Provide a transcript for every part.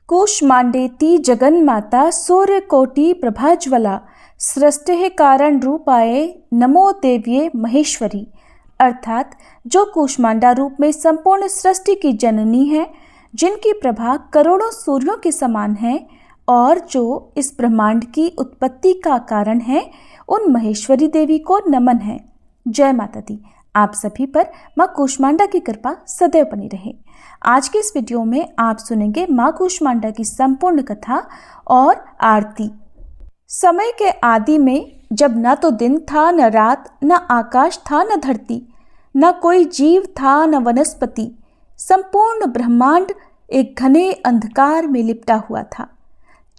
कूष्मांडेति जगन्माता सूर्यकोटि प्रभाज्वला सृष्टेः कारण रूपाय नमो देव्ये महेश्वरी। अर्थात जो कूष्मांडा रूप में संपूर्ण सृष्टि की जननी है, जिनकी प्रभा करोड़ों सूर्यों के समान है और जो इस ब्रह्मांड की उत्पत्ति का कारण है, उन महेश्वरी देवी को नमन है। जय माता दी। आप सभी पर माँ कूष्मांडा की कृपा सदैव बनी रहे। आज के इस वीडियो में आप सुनेंगे माँ कूष्मांडा की संपूर्ण कथा और आरती। समय के आदि में जब न तो दिन था न रात, न आकाश था न धरती, न कोई जीव था न वनस्पति, संपूर्ण ब्रह्मांड एक घने अंधकार में लिपटा हुआ था।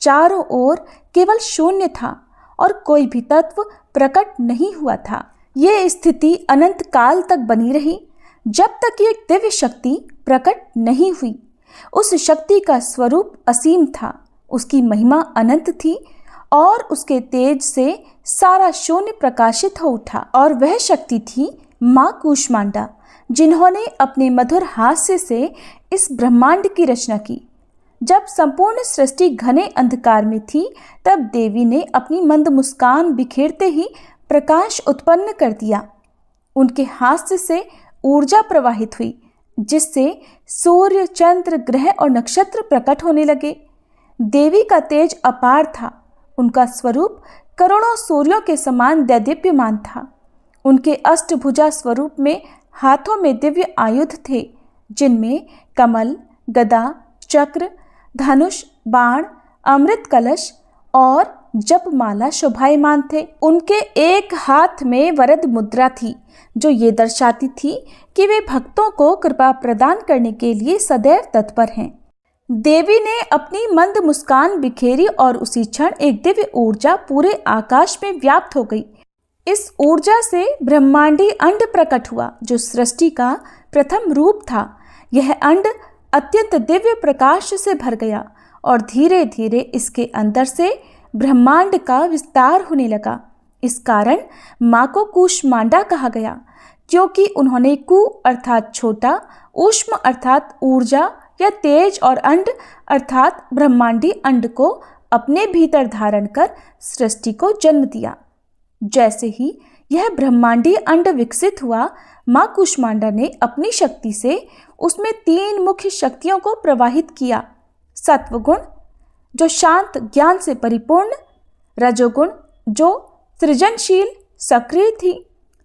चारों ओर केवल शून्य था और कोई भी तत्व प्रकट नहीं हुआ था। ये स्थिति अनंत काल तक बनी रही, जब तक एक दिव्य शक्ति प्रकट नहीं हुई। उस शक्ति का स्वरूप असीम था, उसकी महिमा अनंत थी और उसके तेज से सारा शून्य प्रकाशित हो उठा। और वह शक्ति थी माँ कूष्मांडा, जिन्होंने अपने मधुर हास्य से इस ब्रह्मांड की रचना की। जब संपूर्ण सृष्टि घने अंधकार में थी, तब देवी ने अपनी मंद मुस्कान बिखेरते ही प्रकाश उत्पन्न कर दिया। उनके हास्य से ऊर्जा प्रवाहित हुई, जिससे सूर्य, चंद्र, ग्रह और नक्षत्र प्रकट होने लगे। देवी का तेज अपार था, उनका स्वरूप करोड़ों सूर्यों के समान दैदीप्यमान था। उनके अष्टभुजा स्वरूप में हाथों में दिव्य आयुध थे, जिनमें कमल, गदा, चक्र, धनुष, बाण, अमृत कलश और जपमाला शोभायमान थे। उनके एक हाथ में वरद मुद्रा थी, जो ये दर्शाती थी कि वे भक्तों को कृपा प्रदान करने के लिए सदैव तत्पर हैं। देवी ने अपनी मंद मुस्कान बिखेरी और उसी क्षण एक दिव्य ऊर्जा पूरे आकाश में व्याप्त हो गई। इस ऊर्जा से ब्रह्मांडी अंड प्रकट हुआ, जो सृष्टि का प्रथम रूप था। यह अंड अत्यंत दिव्य प्रकाश से भर गया और धीरे धीरे इसके अंदर से ब्रह्मांड का विस्तार होने लगा। इस कारण माँ को कूष्मांडा कहा गया, क्योंकि उन्होंने कु अर्थात छोटा, ऊष्म अर्थात ऊर्जा या तेज और अंड अर्थात ब्रह्मांडी अंड को अपने भीतर धारण कर सृष्टि को जन्म दिया। जैसे ही यह ब्रह्मांडी अंड विकसित हुआ, माँ कूष्मांडा ने अपनी शक्ति से उसमें 3 मुख्य शक्तियों को प्रवाहित किया। सत्वगुण, जो शांत ज्ञान से परिपूर्ण, रजोगुण, जो सृजनशील सक्रिय थी,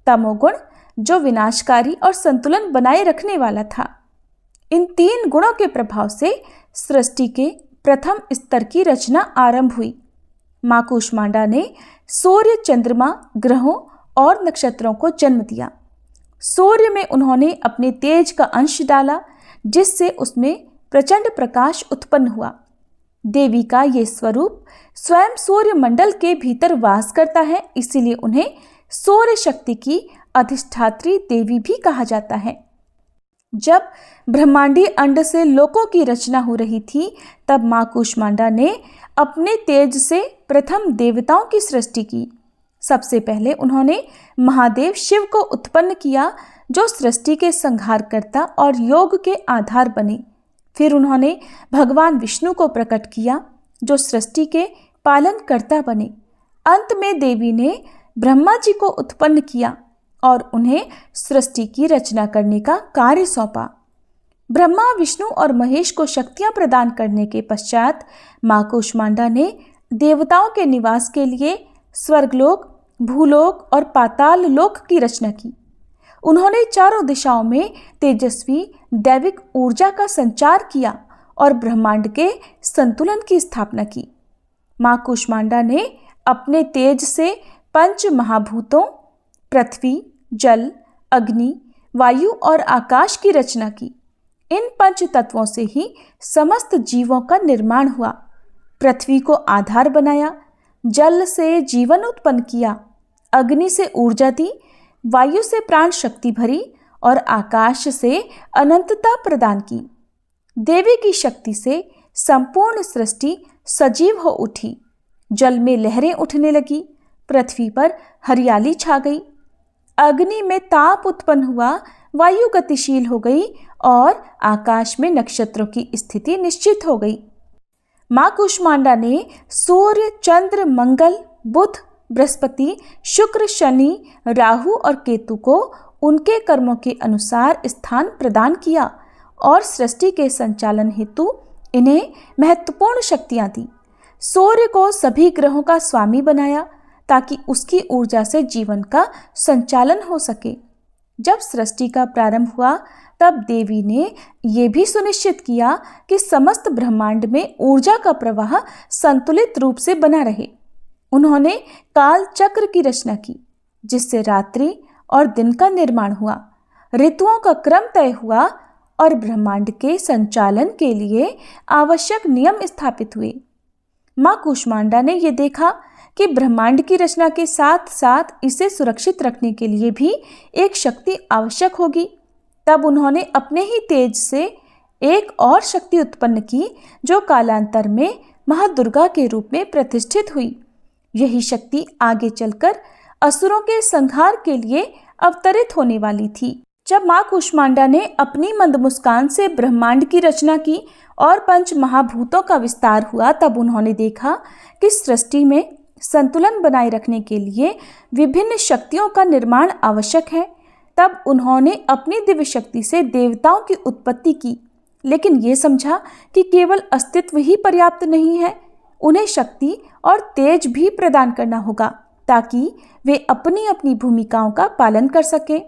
तमोगुण, जो विनाशकारी और संतुलन बनाए रखने वाला था। इन 3 गुणों के प्रभाव से सृष्टि के प्रथम स्तर की रचना आरंभ हुई। माँ कूष्मांडा ने सूर्य, चंद्रमा, ग्रहों और नक्षत्रों को जन्म दिया। सूर्य में उन्होंने अपने तेज का अंश डाला, जिससे उसमें प्रचंड प्रकाश उत्पन्न हुआ। देवी का ये स्वरूप स्वयं सूर्य मंडल के भीतर वास करता है, इसीलिए उन्हें सूर्य शक्ति की अधिष्ठात्री देवी भी कहा जाता है। जब ब्रह्मांडी अंड से लोकों की रचना हो रही थी, तब माँ कूष्मांडा ने अपने तेज से प्रथम देवताओं की सृष्टि की। सबसे पहले उन्होंने महादेव शिव को उत्पन्न किया, जो सृष्टि के संहारकर्ता और योग के आधार बने। फिर उन्होंने भगवान विष्णु को प्रकट किया, जो सृष्टि के पालनकर्ता बने। अंत में देवी ने ब्रह्मा जी को उत्पन्न किया और उन्हें सृष्टि की रचना करने का कार्य सौंपा। ब्रह्मा, विष्णु और महेश को शक्तियां प्रदान करने के पश्चात माँ कूष्मांडा ने देवताओं के निवास के लिए स्वर्गलोक, भूलोक और पाताल लोक की रचना की। उन्होंने चारों दिशाओं में तेजस्वी दैविक ऊर्जा का संचार किया और ब्रह्मांड के संतुलन की स्थापना की। माँ कूष्मांडा ने अपने तेज से 5 महाभूतों पृथ्वी, जल, अग्नि, वायु और आकाश की रचना की। इन 5 तत्वों से ही समस्त जीवों का निर्माण हुआ। पृथ्वी को आधार बनाया, जल से जीवन उत्पन्न किया, अग्नि से ऊर्जा दी, वायु से प्राण शक्ति भरी और आकाश से अनंतता प्रदान की। देवी की शक्ति से संपूर्ण सृष्टि सजीव हो उठी। जल में लहरें उठने लगी, पृथ्वी पर हरियाली छा गई, अग्नि में ताप उत्पन्न हुआ, वायु गतिशील हो गई और आकाश में नक्षत्रों की स्थिति निश्चित हो गई। माँ कूष्मांडा ने सूर्य, चंद्र, मंगल, बुध, बृहस्पति, शुक्र, शनि, राहु और केतु को उनके कर्मों के अनुसार स्थान प्रदान किया और सृष्टि के संचालन हेतु इन्हें महत्वपूर्ण शक्तियां दी। सूर्य को सभी ग्रहों का स्वामी बनाया ताकि उसकी ऊर्जा से जीवन का संचालन हो सके। जब सृष्टि का प्रारंभ हुआ तब देवी ने यह भी सुनिश्चित किया कि समस्त ब्रह्मांड में ऊर्जा का प्रवाह संतुलित रूप से बना रहे। उन्होंने काल चक्र की रचना की जिससे रात्रि और दिन का निर्माण हुआ, ऋतुओं का क्रम तय हुआ और ब्रह्मांड के संचालन के लिए आवश्यक नियम स्थापित हुए। माँ कूष्मांडा ने यह देखा कि ब्रह्मांड की रचना के साथ साथ इसे सुरक्षित रखने के लिए भी एक शक्ति आवश्यक होगी। तब उन्होंने अपने ही तेज से एक और शक्ति उत्पन्न की जो कालांतर में महादुर्गा के रूप में प्रतिष्ठित हुई। यही शक्ति आगे चलकर असुरों के संहार के लिए अवतरित होने वाली थी। जब माँ कूष्मांडा ने अपनी मंद मुस्कान से ब्रह्मांड की रचना की और पंच महाभूतों का विस्तार हुआ तब उन्होंने देखा कि सृष्टि में संतुलन बनाए रखने के लिए विभिन्न शक्तियों का निर्माण आवश्यक है। तब उन्होंने अपनी दिव्य शक्ति से देवताओं की उत्पत्ति की, लेकिन ये समझा कि केवल अस्तित्व ही पर्याप्त नहीं है, उन्हें शक्ति और तेज भी प्रदान करना होगा ताकि वे अपनी अपनी भूमिकाओं का पालन कर सकें।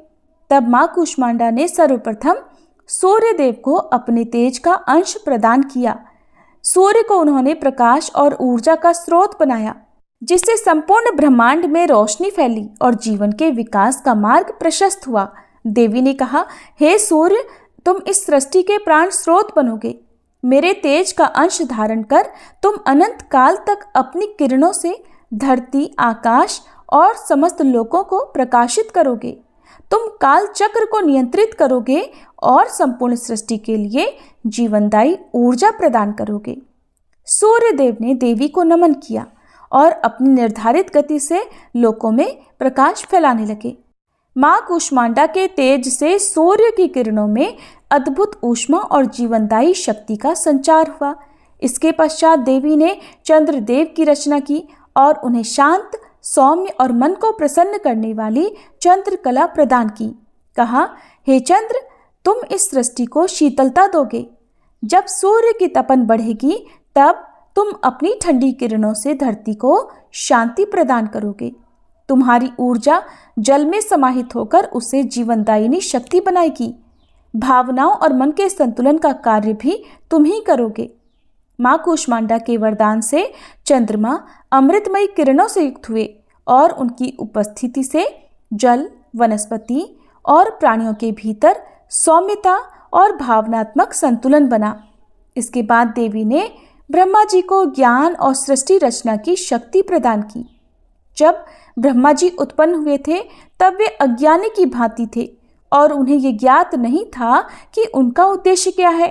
तब माँ कूष्मांडा ने सर्वप्रथम सूर्य देव को अपने तेज का अंश प्रदान किया। सूर्य को उन्होंने प्रकाश और ऊर्जा का स्रोत बनाया जिससे संपूर्ण ब्रह्मांड में रोशनी फैली और जीवन के विकास का मार्ग प्रशस्त हुआ। देवी ने कहा, हे सूर्य, तुम इस सृष्टि के प्राण स्रोत बनोगे। मेरे तेज का अंश धारण कर तुम अनंत काल तक अपनी किरणों से धरती, आकाश और समस्त लोकों को प्रकाशित करोगे। तुम काल चक्र को नियंत्रित करोगे और संपूर्ण सृष्टि के लिए जीवनदायी ऊर्जा प्रदान करोगे। सूर्य देव ने देवी को नमन किया और अपनी निर्धारित गति से लोकों में प्रकाश फैलाने लगे। माँ कूष्मांडा के तेज से सूर्य की किरणों में अद्भुत ऊष्मा और जीवनदायी शक्ति का संचार हुआ। इसके पश्चात देवी ने चंद्रदेव की रचना की और उन्हें शांत, सौम्य और मन को प्रसन्न करने वाली चंद्रकला प्रदान की। कहा, हे चंद्र, तुम इस सृष्टि को शीतलता दोगे। जब सूर्य की तपन बढ़ेगी तब तुम अपनी ठंडी किरणों से धरती को शांति प्रदान करोगे। तुम्हारी ऊर्जा जल में समाहित होकर उसे जीवनदायिनी शक्ति बनाएगी। भावनाओं और मन के संतुलन का कार्य भी तुम ही करोगे। माँ कूष्मांडा के वरदान से चंद्रमा अमृतमयी किरणों से युक्त हुए और उनकी उपस्थिति से जल, वनस्पति और प्राणियों के भीतर सौम्यता और भावनात्मक संतुलन बना। इसके बाद देवी ने ब्रह्मा जी को ज्ञान और सृष्टि रचना की शक्ति प्रदान की। जब ब्रह्मा जी उत्पन्न हुए थे तब वे अज्ञानी की भांति थे और उन्हें ये ज्ञात नहीं था कि उनका उद्देश्य क्या है।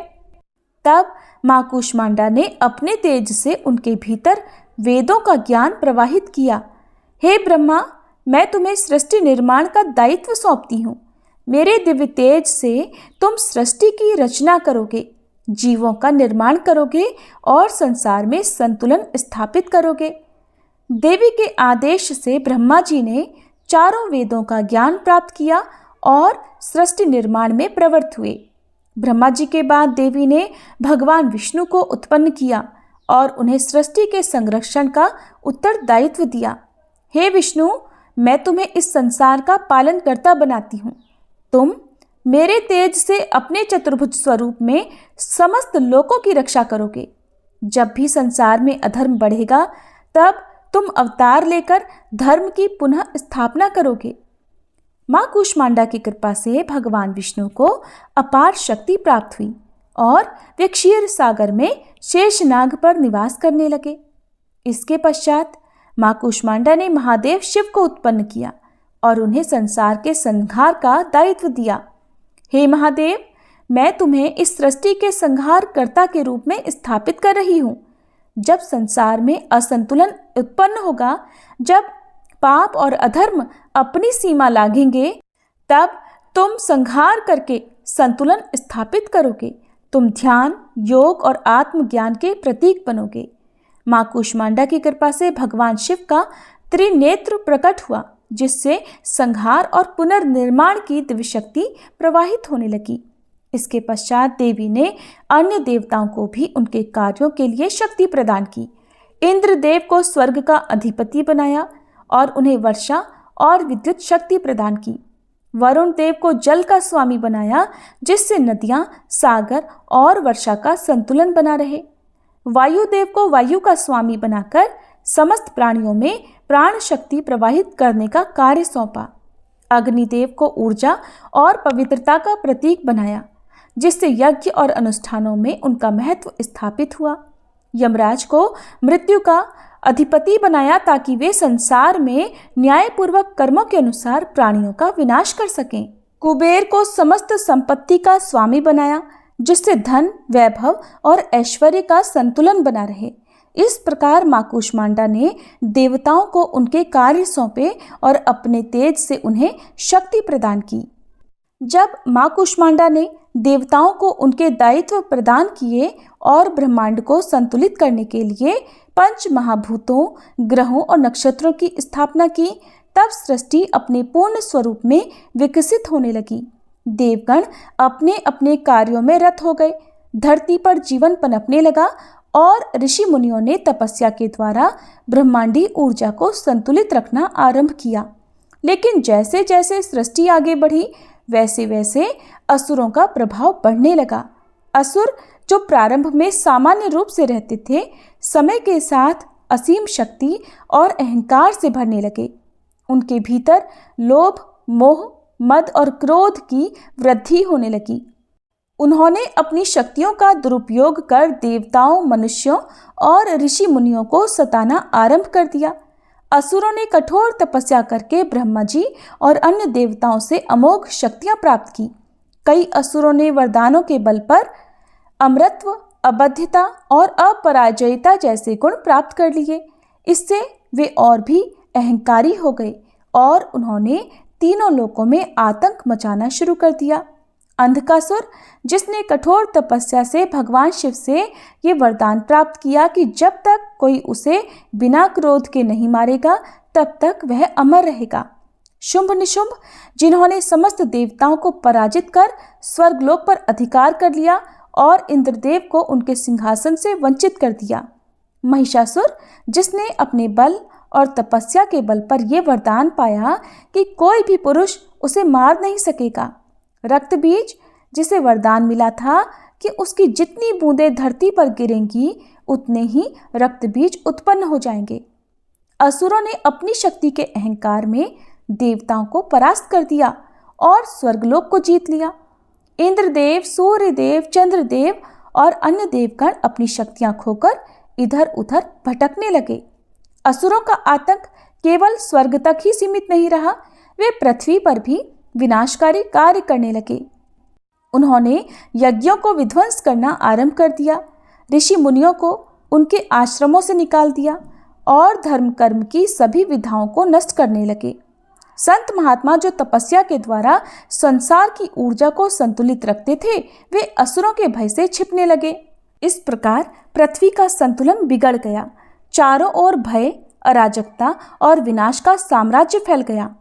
तब माँ कूष्मांडा ने अपने तेज से उनके भीतर वेदों का ज्ञान प्रवाहित किया। हे ब्रह्मा, मैं तुम्हें सृष्टि निर्माण का दायित्व सौंपती हूँ। मेरे दिव्य तेज से तुम सृष्टि की रचना करोगे, जीवों का निर्माण करोगे और संसार में संतुलन स्थापित करोगे। देवी के आदेश से ब्रह्मा जी ने चारों वेदों का ज्ञान प्राप्त किया और सृष्टि निर्माण में प्रवृत्त हुए। ब्रह्मा जी के बाद देवी ने भगवान विष्णु को उत्पन्न किया और उन्हें सृष्टि के संरक्षण का उत्तरदायित्व दिया। हे विष्णु, मैं तुम्हें इस संसार का पालनकर्ता बनाती हूँ। तुम मेरे तेज से अपने चतुर्भुज स्वरूप में समस्त लोकों की रक्षा करोगे। जब भी संसार में अधर्म बढ़ेगा तब तुम अवतार लेकर धर्म की पुनः स्थापना करोगे। माँ कूष्मांडा की कृपा से भगवान विष्णु को अपार शक्ति प्राप्त हुई और वे क्षीर सागर में शेषनाग पर निवास करने लगे। इसके पश्चात माँ कूष्मांडा ने महादेव शिव को उत्पन्न किया और उन्हें संसार के संहार का दायित्व दिया। हे महादेव, मैं तुम्हें इस सृष्टि के संहारकर्ता के रूप में स्थापित कर रही हूँ। जब संसार में असंतुलन उत्पन्न होगा, जब पाप और अधर्म अपनी सीमा लांघेंगे, तब तुम संहार करके संतुलन स्थापित करोगे। तुम ध्यान, योग और आत्मज्ञान के प्रतीक बनोगे। माँ कूष्मांडा की कृपा से भगवान शिव का त्रिनेत्र प्रकट हुआ, जिससे संहार और पुनर्निर्माण की दिव्य शक्ति प्रवाहित होने लगी। इसके पश्चात देवी ने अन्य देवताओं को भी उनके कार्यों के लिए शक्ति प्रदान की। इंद्रदेव को स्वर्ग का अधिपति बनाया और उन्हें वर्षा और विद्युत शक्ति प्रदान की। वरुण देव को जल का स्वामी बनाया, जिससे नदियां, सागर और वर्षा का संतुलन बना रहे। वायुदेव को वायु का स्वामी बनाकर समस्त प्राणियों में प्राण शक्ति प्रवाहित करने का कार्य सौंपा। अग्निदेव को ऊर्जा और पवित्रता का प्रतीक बनाया, जिससे यज्ञ और अनुष्ठानों में उनका महत्व स्थापित हुआ। यमराज को मृत्यु का अधिपति बनाया, ताकि वे संसार में न्यायपूर्वक कर्मों के अनुसार प्राणियों का विनाश कर सकें। कुबेर को समस्त संपत्ति का स्वामी बनाया, जिससे धन, वैभव और ऐश्वर्य का संतुलन बना रहे। इस प्रकार माँ कूष्मांडा ने देवताओं को उनके कार्य सौंपे और अपने तेज से उन्हें शक्ति प्रदान की। जब माँ कूष्मांडा ने देवताओं को उनके दायित्व प्रदान किए और ब्रह्मांड को संतुलित करने के लिए पंच महाभूतों, ग्रहों और नक्षत्रों की स्थापना की, तब सृष्टि अपने पूर्ण स्वरूप में विकसित होने लगी। देवगण अपने अपने कार्यों में रत हो गए। धरती पर जीवन पनपने लगा और ऋषि मुनियों ने तपस्या के द्वारा ब्रह्मांडी ऊर्जा को संतुलित रखना आरंभ किया। लेकिन जैसे जैसे सृष्टि आगे बढ़ी, वैसे वैसे असुरों का प्रभाव बढ़ने लगा। असुर, जो प्रारंभ में सामान्य रूप से रहते थे, समय के साथ असीम शक्ति और अहंकार से भरने लगे। उनके भीतर लोभ, मोह, मद और क्रोध की वृद्धि होने लगी। उन्होंने अपनी शक्तियों का दुरुपयोग कर देवताओं, मनुष्यों और ऋषि मुनियों को सताना आरंभ कर दिया। असुरों ने कठोर तपस्या करके ब्रह्मा जी और अन्य देवताओं से अमोघ शक्तियां प्राप्त की। कई असुरों ने वरदानों के बल पर अमरत्व, अबध्यता और अपराजयता जैसे गुण प्राप्त कर लिए। इससे वे और भी अहंकारी हो गए और उन्होंने तीनों लोकों में आतंक मचाना शुरू कर दिया। अंधकासुर, जिसने कठोर तपस्या से भगवान शिव से ये वरदान प्राप्त किया कि जब तक कोई उसे बिना क्रोध के नहीं मारेगा, तब तक वह अमर रहेगा। शुंभ निशुंभ, जिन्होंने समस्त देवताओं को पराजित कर स्वर्गलोक पर अधिकार कर लिया और इंद्रदेव को उनके सिंहासन से वंचित कर दिया। महिषासुर, जिसने अपने बल और तपस्या के बल पर यह वरदान पाया कि कोई भी पुरुष उसे मार नहीं सकेगा। रक्तबीज, जिसे वरदान मिला था कि उसकी जितनी बूंदें धरती पर गिरेंगी, उतने ही रक्तबीज उत्पन्न हो जाएंगे। असुरों ने अपनी शक्ति के अहंकार में देवताओं को परास्त कर दिया और स्वर्गलोक को जीत लिया। इंद्रदेव, सूर्यदेव, चंद्रदेव और अन्य देवगण अपनी शक्तियां खोकर इधर उधर भटकने लगे। असुरों का आतंक केवल स्वर्ग तक ही सीमित नहीं रहा, वे पृथ्वी पर भी विनाशकारी कार्य करने लगे। उन्होंने यज्ञों को विध्वंस करना आरंभ कर दिया, ऋषि मुनियों को उनके आश्रमों से निकाल दिया और धर्म कर्म की सभी विधाओं को नष्ट करने लगे। संत महात्मा जो तपस्या के द्वारा संसार की ऊर्जा को संतुलित रखते थे, वे असुरों के भय से छिपने लगे। इस प्रकार पृथ्वी का संतुलन बिगड़ गया। चारों ओर भय, अराजकता और विनाश का साम्राज्य फैल गया।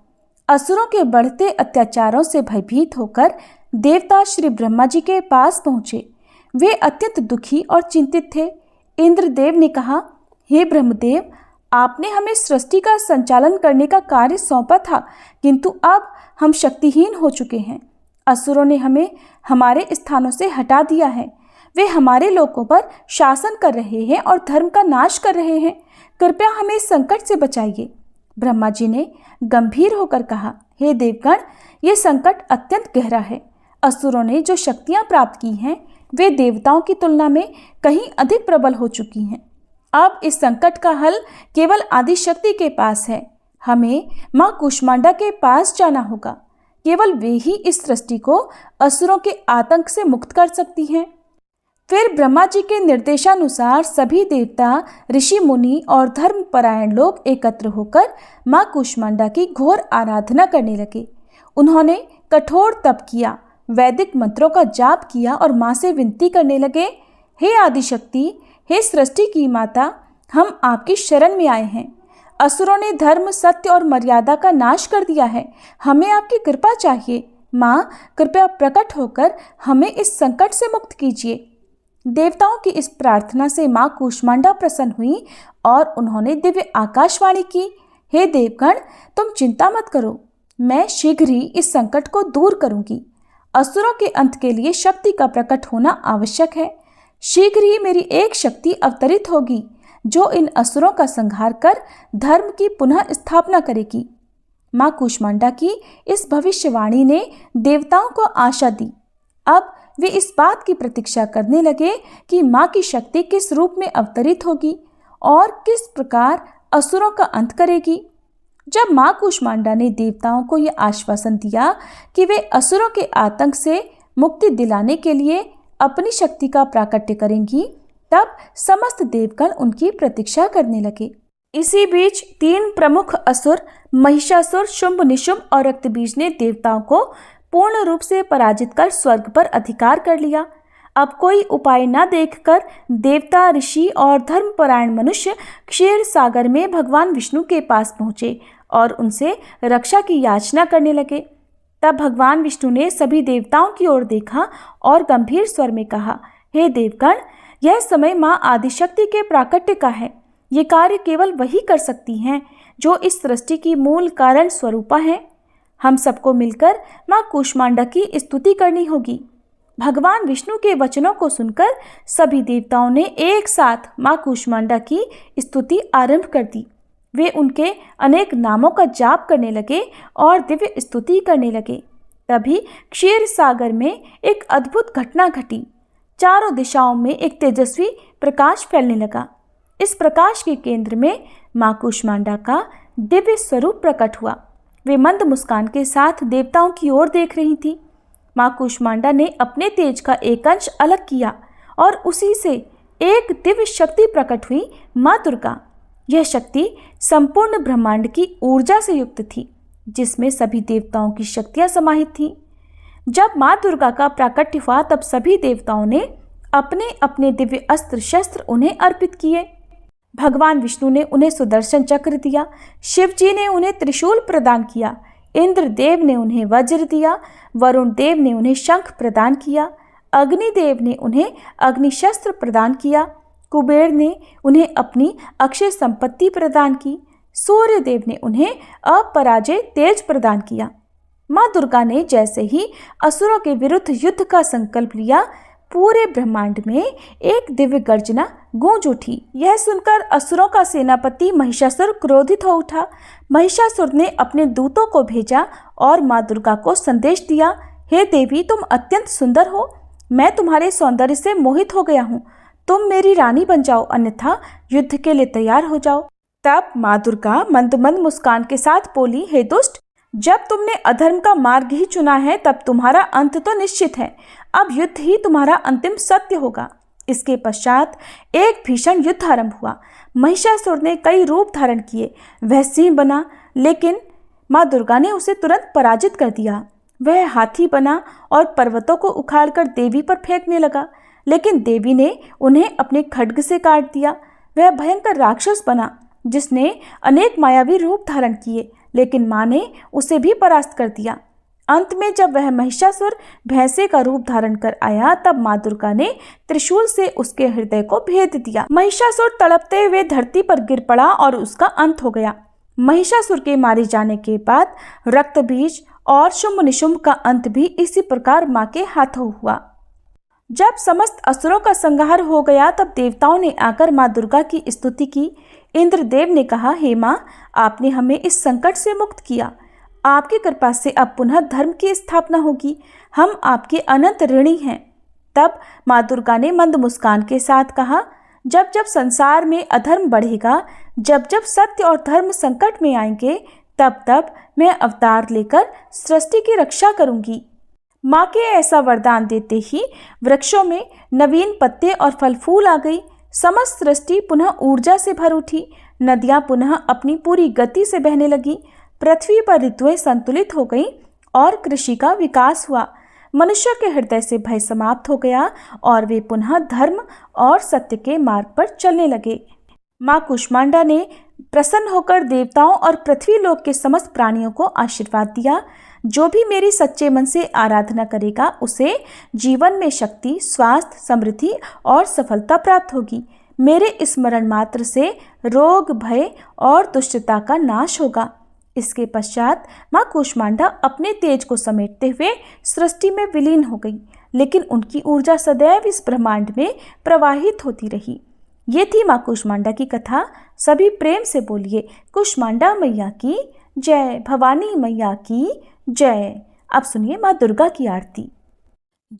असुरों के बढ़ते अत्याचारों से भयभीत होकर देवता श्री ब्रह्मा जी के पास पहुंचे। वे अत्यंत दुखी और चिंतित थे। इंद्रदेव ने कहा, हे ब्रह्मदेव, आपने हमें सृष्टि का संचालन करने का कार्य सौंपा था, किंतु अब हम शक्तिहीन हो चुके हैं। असुरों ने हमें हमारे स्थानों से हटा दिया है। वे हमारे लोकों पर शासन कर रहे हैं और धर्म का नाश कर रहे हैं। कृपया हमें इस संकट से बचाइए। ब्रह्मा जी ने गंभीर होकर कहा, हे देवगण, ये संकट अत्यंत गहरा है। असुरों ने जो शक्तियां प्राप्त की हैं, वे देवताओं की तुलना में कहीं अधिक प्रबल हो चुकी हैं। अब इस संकट का हल केवल आदिशक्ति के पास है। हमें माँ कूष्मांडा के पास जाना होगा। केवल वे ही इस सृष्टि को असुरों के आतंक से मुक्त कर सकती हैं। फिर ब्रह्मा जी के निर्देशानुसार सभी देवता, ऋषि मुनि और धर्मपरायण लोग एकत्र होकर माँ कूष्मांडा की घोर आराधना करने लगे। उन्होंने कठोर तप किया वैदिक मंत्रों का जाप किया और माँ से विनती करने लगे, हे आदिशक्ति, हे सृष्टि की माता, हम आपकी शरण में आए हैं। असुरों ने धर्म, सत्य और मर्यादा का नाश कर दिया है। हमें आपकी कृपा चाहिए। माँ, कृपया प्रकट होकर हमें इस संकट से मुक्त कीजिए। देवताओं की इस प्रार्थना से माँ कूष्मांडा प्रसन्न हुई और उन्होंने दिव्य आकाशवाणी की, हे देवगण, तुम चिंता मत करो, मैं शीघ्र ही इस संकट को दूर करूंगी। असुरों के अंत के लिए शक्ति का प्रकट होना आवश्यक है। शीघ्र ही मेरी एक शक्ति अवतरित होगी जो इन असुरों का संहार कर धर्म की पुनः स्थापना करेगी। माँ कूष्मांडा की इस भविष्यवाणी ने देवताओं को आशा दी। अब वे इस बात की प्रतीक्षा करने लगे कि माँ की शक्ति किस रूप में अवतरित होगी और किस प्रकार असुरों का अंत करेगी। जब माँ कूष्मांडा ने देवताओं को यह आश्वासन दिया कि वे असुरों के आतंक से मुक्ति दिलाने के लिए अपनी शक्ति का प्राकट्य करेंगी, तब समस्त देवगण उनकी प्रतीक्षा करने लगे। इसी बीच 3 प्रमुख असुर महिषासुर, शुंभ निशुंभ और रक्तबीज ने देवताओं को पूर्ण रूप से पराजित कर स्वर्ग पर अधिकार कर लिया। अब कोई उपाय न देखकर देवता, ऋषि और धर्मपरायण मनुष्य क्षीर सागर में भगवान विष्णु के पास पहुँचे और उनसे रक्षा की याचना करने लगे। तब भगवान विष्णु ने सभी देवताओं की ओर देखा और गंभीर स्वर में कहा, हे देवगण, यह समय माँ आदिशक्ति के प्राकट्य का है। ये कार्य केवल वही कर सकती हैं जो इस सृष्टि की मूल कारण स्वरूपा है। हम सबको मिलकर माँ कूष्मांडा की स्तुति करनी होगी। भगवान विष्णु के वचनों को सुनकर सभी देवताओं ने एक साथ माँ कूष्मांडा की स्तुति आरंभ कर दी। वे उनके अनेक नामों का जाप करने लगे और दिव्य स्तुति करने लगे। तभी क्षीर सागर में एक अद्भुत घटना घटी। चारों दिशाओं में एक तेजस्वी प्रकाश फैलने लगा। इस प्रकाश के केंद्र में माँ कूष्मांडा का दिव्य स्वरूप प्रकट हुआ। वे मंद मुस्कान के साथ देवताओं की ओर देख रही थी। माँ कूष्मांडा ने अपने तेज का एक अंश अलग किया और उसी से एक दिव्य शक्ति प्रकट हुई, माँ दुर्गा। यह शक्ति संपूर्ण ब्रह्मांड की ऊर्जा से युक्त थी, जिसमें सभी देवताओं की शक्तियां समाहित थीं। जब माँ दुर्गा का प्राकट्य हुआ तब सभी देवताओं ने अपने अपने दिव्य अस्त्र शस्त्र उन्हें अर्पित किए। भगवान विष्णु ने उन्हें सुदर्शन चक्र दिया, शिव जी ने उन्हें त्रिशूल प्रदान किया, इंद्र देव ने उन्हें वज्र दिया, वरुण देव ने उन्हें शंख प्रदान किया, अग्निदेव ने उन्हें अग्निशस्त्र प्रदान किया, कुबेर ने उन्हें अपनी अक्षय संपत्ति प्रदान की, सूर्य देव ने उन्हें अपराजय तेज प्रदान किया। माँ दुर्गा ने जैसे ही असुरों के विरुद्ध युद्ध का संकल्प लिया, पूरे ब्रह्मांड में एक दिव्य गर्जना गूंज उठी। यह सुनकर असुरों का सेनापति महिषासुर क्रोधित हो उठा। महिषासुर ने अपने दूतों को भेजा और माँ दुर्गा को संदेश दिया, हे देवी, तुम अत्यंत सुंदर हो, मैं तुम्हारे सौंदर्य से मोहित हो गया हूँ। तुम मेरी रानी बन जाओ, अन्यथा युद्ध के लिए तैयार हो जाओ। तब माँ दुर्गा मंद मंद मुस्कान के साथ बोली, हे दुष्ट, जब तुमने अधर्म का मार्ग ही चुना है तब तुम्हारा अंत तो निश्चित है। अब युद्ध ही तुम्हारा अंतिम सत्य होगा। इसके पश्चात एक भीषण युद्ध आरंभ हुआ। महिषासुर ने कई रूप धारण किए। वह सिंह बना, लेकिन माँ दुर्गा ने उसे तुरंत पराजित कर दिया। वह हाथी बना और पर्वतों को उखाड़कर देवी पर फेंकने लगा, लेकिन देवी ने उन्हें अपने खड्ग से काट दिया। वह भयंकर राक्षस बना, जिसने अनेक मायावी रूप धारण किए, लेकिन माँ ने उसे भी परास्त कर दिया। अंत में जब वह महिषासुर भैंसे का रूप धारण कर आया, तब माँ दुर्गा ने त्रिशूल से उसके हृदय को भेद दिया। महिषासुर तड़पते हुए धरती पर गिर पड़ा और उसका अंत हो गया। महिषासुर के मारे जाने के बाद रक्तबीज और शुंभ निशुंभ का अंत भी इसी प्रकार माँ के हाथों हुआ। जब समस्त असुरों का संहार हो गया, तब देवताओं ने आकर माँ दुर्गा की स्तुति की। इंद्रदेव ने कहा, हे माँ, आपने हमें इस संकट से मुक्त किया। आपकी कृपा से अब पुनः धर्म की स्थापना होगी। हम आपके अनंत ऋणी हैं। तब माँ दुर्गा ने मंद मुस्कान के साथ कहा, जब जब संसार में अधर्म बढ़ेगा, जब जब सत्य और धर्म संकट में आएंगे, तब तब मैं अवतार लेकर सृष्टि की रक्षा करूंगी। माँ के ऐसा वरदान देते ही वृक्षों में नवीन पत्ते और फल फूल आ गई। समस्त सृष्टि पुनः ऊर्जा से भर उठी। नदियाँ पुनः अपनी पूरी गति से बहने लगी। पृथ्वी पर ऋतुएं संतुलित हो गईं और कृषि का विकास हुआ। मनुष्य के हृदय से भय समाप्त हो गया और वे पुनः धर्म और सत्य के मार्ग पर चलने लगे। माँ कूष्मांडा ने प्रसन्न होकर देवताओं और पृथ्वी लोक के समस्त प्राणियों को आशीर्वाद दिया, जो भी मेरी सच्चे मन से आराधना करेगा उसे जीवन में शक्ति, स्वास्थ्य, समृद्धि और सफलता प्राप्त होगी। मेरे स्मरण मात्र से रोग, भय और दुष्टता का नाश होगा। इसके पश्चात माँ कूष्मांडा अपने तेज को समेटते हुए सृष्टि में विलीन हो गई, लेकिन उनकी ऊर्जा सदैव इस ब्रह्मांड में प्रवाहित होती रही। ये थी माँ कूष्मांडा की कथा। सभी प्रेम से बोलिए कूष्मांडा मैया की जय, भवानी मैया की जय। अब सुनिए माँ दुर्गा की आरती।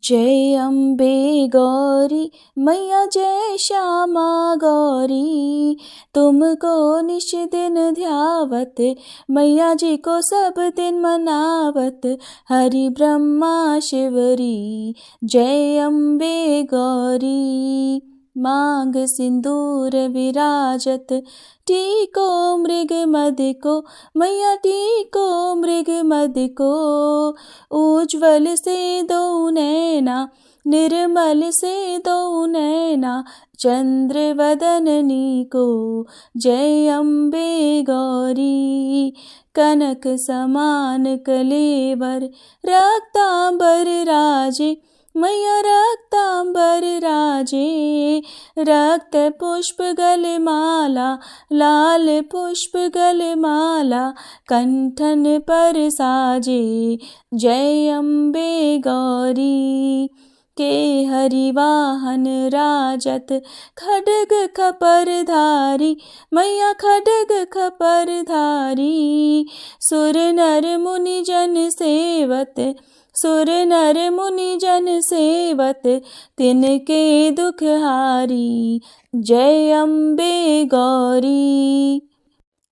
जय अम्बे गौरी मैया, जय श्यामा गौरी, तुमको निश दिन ध्यावत, मैया जी को सब दिन मनावत, हरि ब्रह्मा शिवरी। जय अम्बे गौरी, मांग सिंदूर विराजत, टीको मृग मद को, मैया टीको मृग मद को, उज्ज्वल से दो नैना, निर्मल से दो नैना, चंद्र वदननी को। जय अम्बे गौरी, कनक समान कलेवर, रक्तांबर राजे, मैया रक्तांबर राजे, रक्त पुष्प गलमाला, लाल पुष्प गलमाला, कंठन पर साजे। जय अम्बे गौरी, के हरिवाहन राजत, खड्ग खपर धारी, मैया खड्ग खपर धारी, सुर नर मुनि जन सेवत, सुर नर मुनि जन सेवत, तिनके दुख हारी। जय अम्बे गौरी,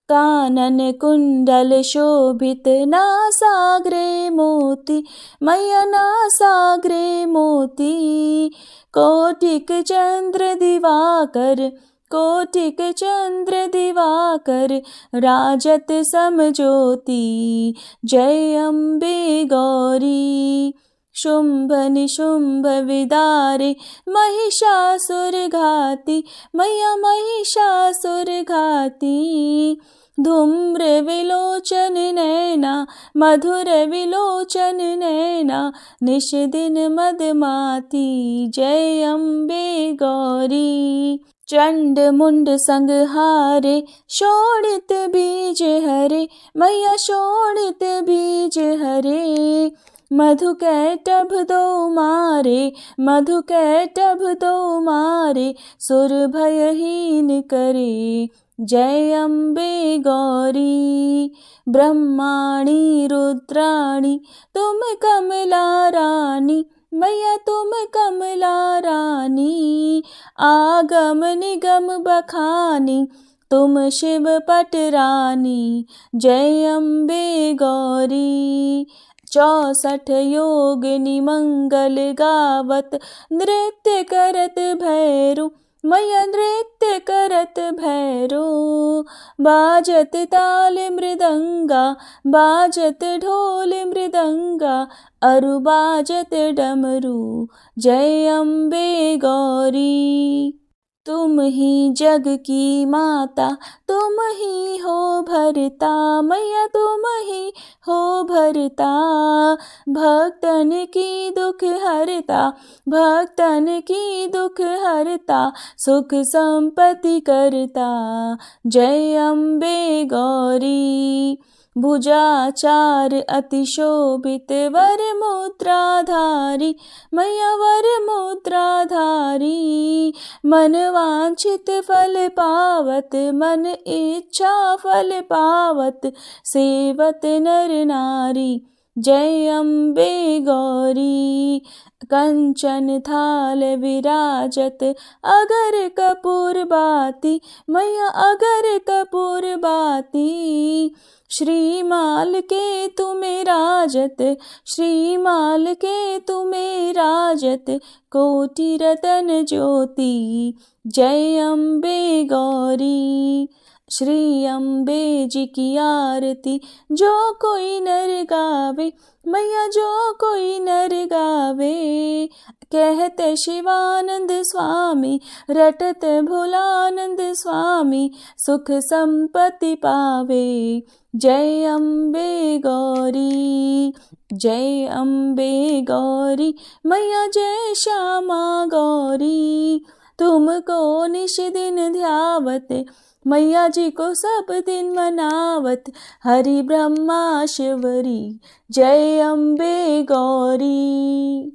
कानन कुंडल शोभित, नासाग्रे मोती, मैया नासाग्रे मोती, कोटिक चंद्र दिवाकर, कोटिक चंद्र दिवाकर, राजत समज्योति। जय अम्बे गौरी, शुंभ निशुंभ विदारे, महिषासुर घाती, मैया महिषासुर घाती, धूम्र विलोचन नैना, मधुर विलोचन नैना, निश दिन मदमाती। जय अम्बे गौरी, चंड मुंड संहारे, शोणित बीज हरे, मैया शोणित बीज हरे, मधु कैटभ दो मारे, मधु कैटभ दो मारे, सुर भयहीन करे। जय अम्बे गौरी, ब्रह्माणी रुद्राणी, तुम कमला रानी, मैया तुम कमला रानी, आगम निगम बखानी, तुम शिव पट रानी। जय अम्बे गौरी, 64 योगिनी मंगल गावत, नृत्य करत भैरू, मैया नृत्य करत भैरू, बाजत ताल मृदंगा, बाजत ढोल मृदंगा, अरु बाजत डमरू। जय अम्बे गौरी, तुम ही जग की माता, तुम ही हो भरता, मैया तुम ही हो भरता, भक्तन की दुख हरता, भक्तन की दुख हरता, सुख संपत्ति करता। जय अम्बे गौरी, भुजाचार अति शोभित, वर मुद्राधारी, मैया वर मुद्राधारी, मन वांछित फल पावत, मन इच्छा फल पावत, सेवत नर नारी। जय अम्बे गौरी, कंचन थाल विराजत, अगर कपूर बाती, मैया अगर कपूर बाती, श्रीमाल के तुम्हें राजत, श्रीमाल के तुम्हें राजत, कोटि रतन ज्योति। जय अम्बे गौरी, श्री अम्बे जी की आरती जो कोई नर गावे, मैया जो कोई नर गावे। कहते शिवानंद स्वामी, रटत भोलानंद स्वामी, सुख संपत्ति पावे। जय अम्बे गौरी, जय अम्बे गौरी, मैया जय श्यामा गौरी। तुमको निश दिन ध्यावत, मैया जी को सब दिन मनावत, हरि ब्रह्मा शिवरी। जय अम्बे गौरी।